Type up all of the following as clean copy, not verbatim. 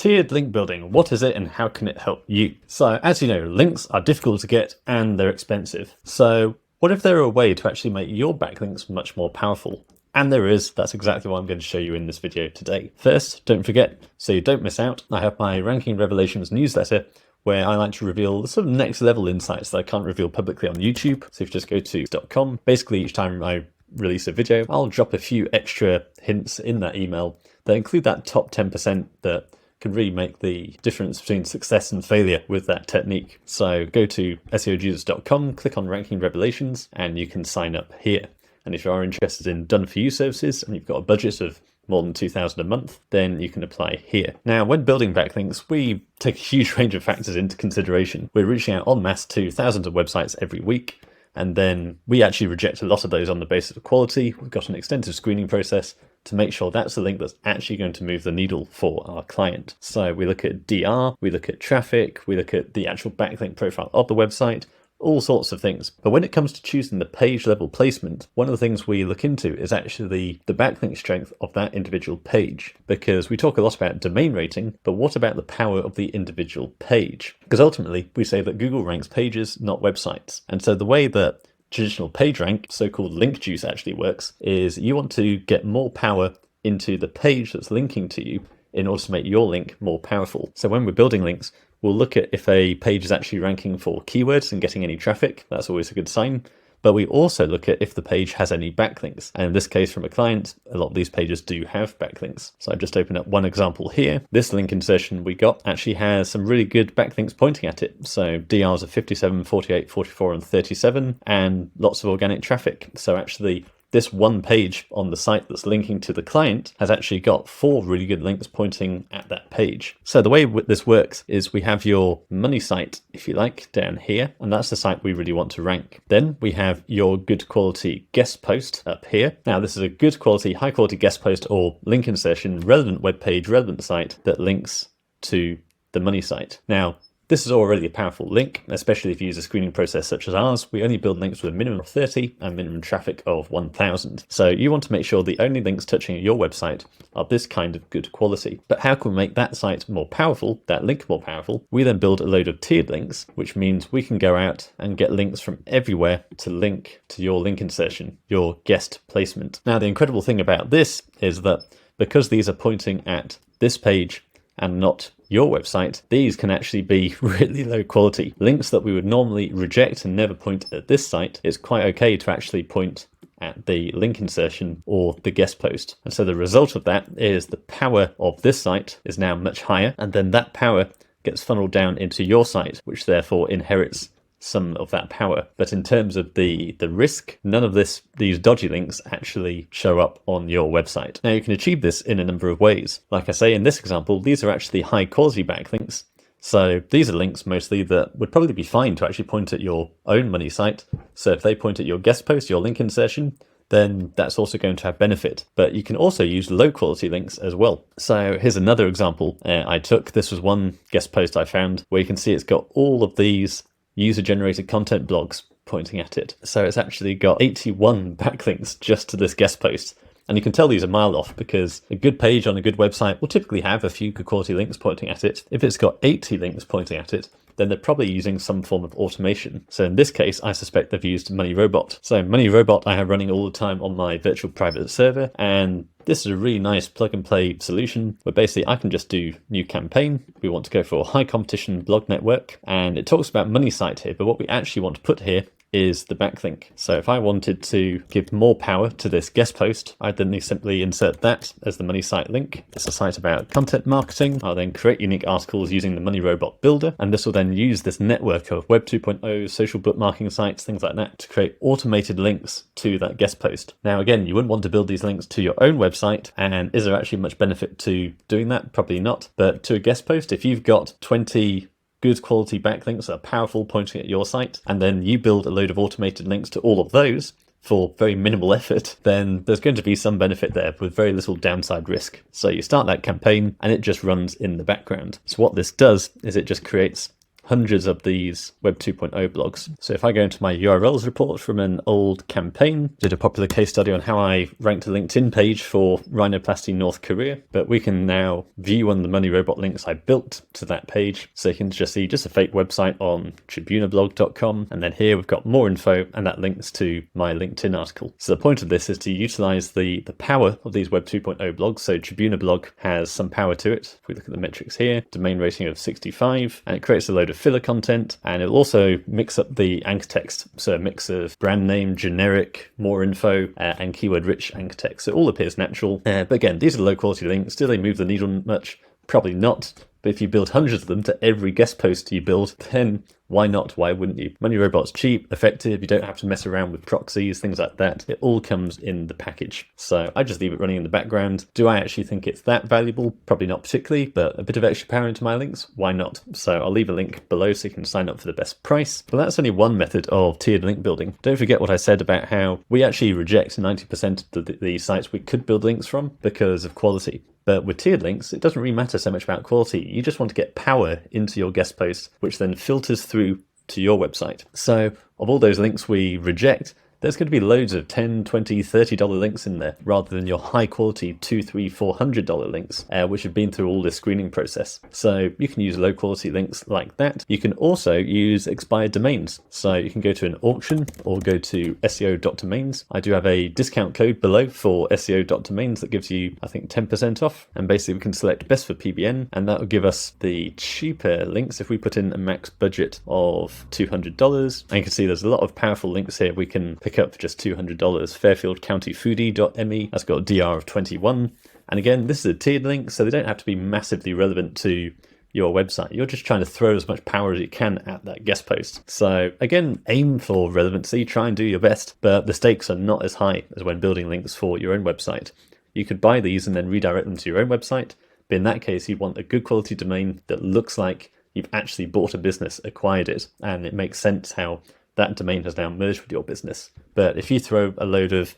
Tiered link building, what is it and how can it help you? So as you know, links are difficult to get and they're expensive. So what if there were a way to actually make your backlinks much more powerful? And there is. That's exactly what I'm going to show you in this video today. First, don't forget, so you don't miss out, I have my Ranking Revelations newsletter where I like to reveal the sort of next level insights that I can't reveal publicly on YouTube. So if you just go to .com, basically each time I release a video, I'll drop a few extra hints in that email that include that top 10% that can really make the difference between success and failure with that technique. So go to SEOJesus.com, click on Ranking Revelations, and you can sign up here. And if you are interested in done-for-you services and you've got a budget of more than $2,000 a month, then you can apply here. Now, when building backlinks, we take a huge range of factors into consideration. We're reaching out en masse to thousands of websites every week, and then we actually reject a lot of those on the basis of quality. We've got an extensive screening process to make sure that's the link that's actually going to move the needle for our client. So we look at DR, we look at traffic, we look at the actual backlink profile of the website, all sorts of things. But when it comes to choosing the page level placement, one of the things we look into is actually the backlink strength of that individual page, because we talk a lot about domain rating, but what about the power of the individual page? Because ultimately we say that Google ranks pages, not websites. And so the way that traditional PageRank, so-called link juice, actually works is you want to get more power into the page that's linking to you in order to make your link more powerful. So when we're building links, we'll look at if a page is actually ranking for keywords and getting any traffic. That's always a good sign. But we also look at if the page has any backlinks. And in this case, from a client, a lot of these pages do have backlinks. So I've just opened up one example here. This link insertion we got actually has some really good backlinks pointing at it. So DRs of 57, 48, 44, and 37, and lots of organic traffic. So actually, this one page on the site that's linking to the client has actually got 4 really good links pointing at that page. So the way this works is we have your money site, if you like, down here, and that's the site we really want to rank. Then we have your good quality guest post up here. Now this is a good quality, high quality guest post or link insertion, relevant web page, relevant site that links to the money site. Now, this is already a powerful link, especially if you use a screening process such as ours. We only build links with a minimum of 30 and minimum traffic of 1,000. So you want to make sure the only links touching your website are this kind of good quality. But how can we make that site more powerful, that link more powerful? We then build a load of tiered links, which means we can go out and get links from everywhere to link to your link insertion, your guest placement. Now, the incredible thing about this is that because these are pointing at this page and not your website, these can actually be really low quality. Links that we would normally reject and never point at this site, it's quite okay to actually point at the link insertion or the guest post. And so the result of that is the power of this site is now much higher, and then that power gets funneled down into your site, which therefore inherits some of that power. But in terms of the risk, none of these dodgy links actually show up on your website. Now you can achieve this in a number of ways. Like I say, in this example, these are actually high quality backlinks. So these are links mostly that would probably be fine to actually point at your own money site. So if they point at your guest post, your link insertion, then that's also going to have benefit. But you can also use low quality links as well. So here's another example I took. This was one guest post I found where you can see it's got all of these user-generated content blogs pointing at it. So it's actually got 81 backlinks just to this guest post. And you can tell these are a mile off because a good page on a good website will typically have a few good quality links pointing at it. If it's got 80 links pointing at it, then they're probably using some form of automation. So in this case, I suspect they've used MoneyRobot. So MoneyRobot I have running all the time on my virtual private server, and this is a really nice plug and play solution where basically I can just do new campaign. We want to go for high competition blog network, and it talks about money site here, but what we actually want to put here is the backlink. So if I wanted to give more power to this guest post, I'd then simply insert that as the money site link. It's a site about content marketing. I'll then create unique articles using the MoneyRobot builder, and this will then use this network of Web 2.0, social bookmarking sites, things like that, to create automated links to that guest post. Now, again, you wouldn't want to build these links to your own website, and is there actually much benefit to doing that? Probably not. But to a guest post, if you've got 20 good quality backlinks that are powerful pointing at your site, and then you build a load of automated links to all of those for very minimal effort, then there's going to be some benefit there with very little downside risk. So you start that campaign and it just runs in the background. So what this does is it just creates hundreds of these Web 2.0 blogs. So if I go into my URLs report from an old campaign, did a popular case study on how I ranked a LinkedIn page for rhinoplasty North Korea, but we can now view one of the Money Robot links I built to that page. So you can just see just a fake website on tribunablog.com, and then here we've got more info, and that links to my LinkedIn article. So the point of this is to utilize the power of these Web 2.0 blogs. So Tribuna blog has some power to it. If we look at the metrics here, domain rating of 65, and it creates a load of filler content, and it'll also mix up the anchor text. So a mix of brand name, generic, more info, and keyword rich anchor text. So it all appears natural. But again, these are low quality links. Do they move the needle much? Probably not. But if you build hundreds of them to every guest post you build, then why not? Why wouldn't you? Money Robot's cheap, effective. You don't have to mess around with proxies, things like that. It all comes in the package. So I just leave it running in the background. Do I actually think it's that valuable? Probably not particularly, but a bit of extra power into my links, why not? So I'll leave a link below so you can sign up for the best price. But that's only one method of tiered link building. Don't forget what I said about how we actually reject 90% of the sites we could build links from because of quality. But with tiered links, it doesn't really matter so much about quality. You just want to get power into your guest post, which then filters through to your website. So of all those links we reject, there's going to be loads of $10, $20, $30 links in there, rather than your high quality $200, $300, $400 links, which have been through all this screening process. So you can use low quality links like that. You can also use expired domains. So you can go to an auction or go to SEO.domains. I do have a discount code below for SEO.domains that gives you, I think, 10% off. And basically we can select best for PBN, and that will give us the cheaper links if we put in a max budget of $200. And you can see there's a lot of powerful links here we can pick up for just $200. Fairfield County Foodie.me, that's got a DR of 21. And again, this is a tiered link, so they don't have to be massively relevant to your website. You're just trying to throw as much power as you can at that guest post. So again, aim for relevancy, try and do your best, but the stakes are not as high as when building links for your own website. You could buy these and then redirect them to your own website, but in that case, you want a good quality domain that looks like you've actually bought a business, acquired it, and it makes sense how that domain has now merged with your business. But if you throw a load of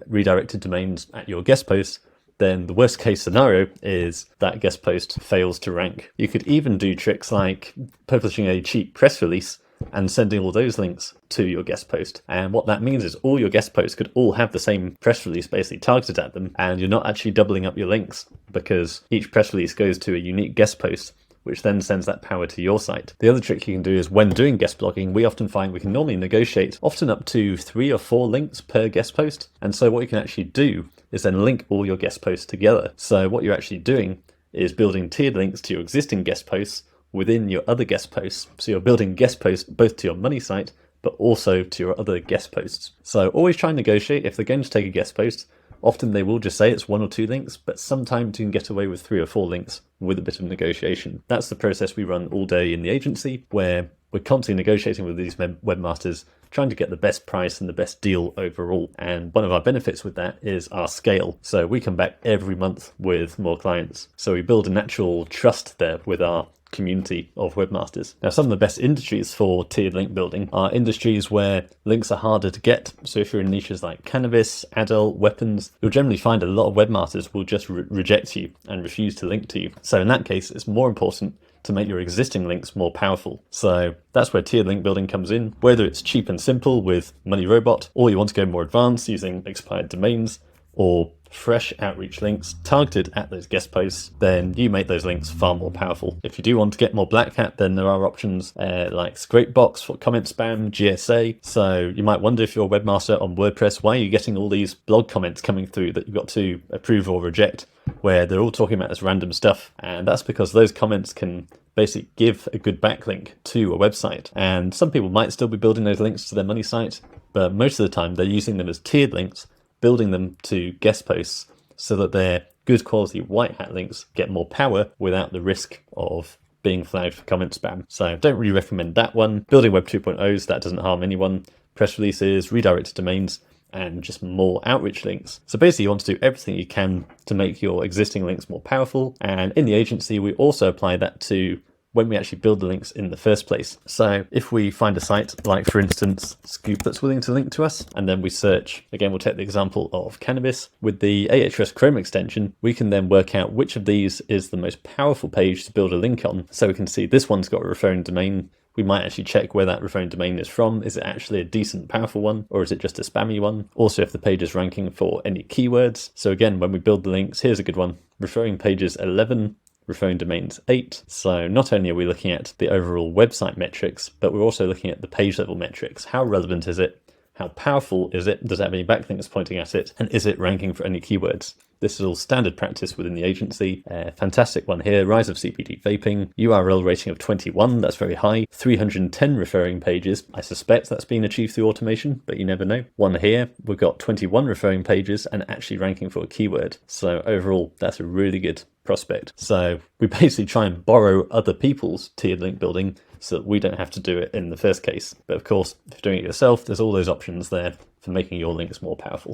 redirected domains at your guest post, then the worst case scenario is that guest post fails to rank. You could even do tricks like publishing a cheap press release and sending all those links to your guest post. And what that means is all your guest posts could all have the same press release basically targeted at them, and you're not actually doubling up your links because each press release goes to a unique guest post, which then sends that power to your site. The other trick you can do is when doing guest blogging, we often find we can normally negotiate often up to 3 or 4 links per guest post. And so what you can actually do is then link all your guest posts together. So what you're actually doing is building tiered links to your existing guest posts within your other guest posts. So you're building guest posts both to your money site, but also to your other guest posts. So always try and negotiate. If they're going to take a guest post, often they will just say it's 1 or 2 links, but sometimes you can get away with 3 or 4 links with a bit of negotiation. That's the process we run all day in the agency, where we're constantly negotiating with these webmasters, trying to get the best price and the best deal overall. And one of our benefits with that is our scale. So we come back every month with more clients. So we build a natural trust there with our community of webmasters. Now, some of the best industries for tiered link building are industries where links are harder to get. So if you're in niches like cannabis, adult, weapons, you'll generally find a lot of webmasters will just reject you and refuse to link to you. So in that case, it's more important to make your existing links more powerful. So that's where tiered link building comes in. Whether it's cheap and simple with Money Robot, or you want to go more advanced using expired domains, or fresh outreach links targeted at those guest posts, then you make those links far more powerful. If you do want to get more black hat, then there are options like Scrapebox for comment spam, GSA. So you might wonder if you're a webmaster on WordPress, why are you getting all these blog comments coming through that you've got to approve or reject, where they're all talking about this random stuff? And that's because those comments can basically give a good backlink to a website. And some people might still be building those links to their money site, but most of the time they're using them as tiered links, building them to guest posts so that their good quality white hat links get more power without the risk of being flagged for comment spam. So don't really recommend that one. Building Web 2.0s, that doesn't harm anyone. Press releases, redirected domains, and just more outreach links. So basically you want to do everything you can to make your existing links more powerful. And in the agency, we also apply that to when we actually build the links in the first place. So if we find a site like, for instance, Scoop, that's willing to link to us, and then we search, again, we'll take the example of cannabis. With the Ahrefs Chrome extension, we can then work out which of these is the most powerful page to build a link on. So we can see this one's got a referring domain. We might actually check where that referring domain is from. Is it actually a decent, powerful one, or is it just a spammy one? Also, if the page is ranking for any keywords. So again, when we build the links, here's a good one. Referring pages 11, referring domains 8. So not only are we looking at the overall website metrics, but we're also looking at the page level metrics. How relevant is it? How powerful is it? Does it have any backlinks pointing at it? And is it ranking for any keywords? This is all standard practice within the agency. Fantastic one here. Rise of CBD vaping. URL rating of 21. That's very high. 310 referring pages. I suspect that's been achieved through automation, but you never know. One here. We've got 21 referring pages and actually ranking for a keyword. So overall, that's a really good prospect. So we basically try and borrow other people's tiered link building so that we don't have to do it in the first case. But of course, if you're doing it yourself, there's all those options there for making your links more powerful.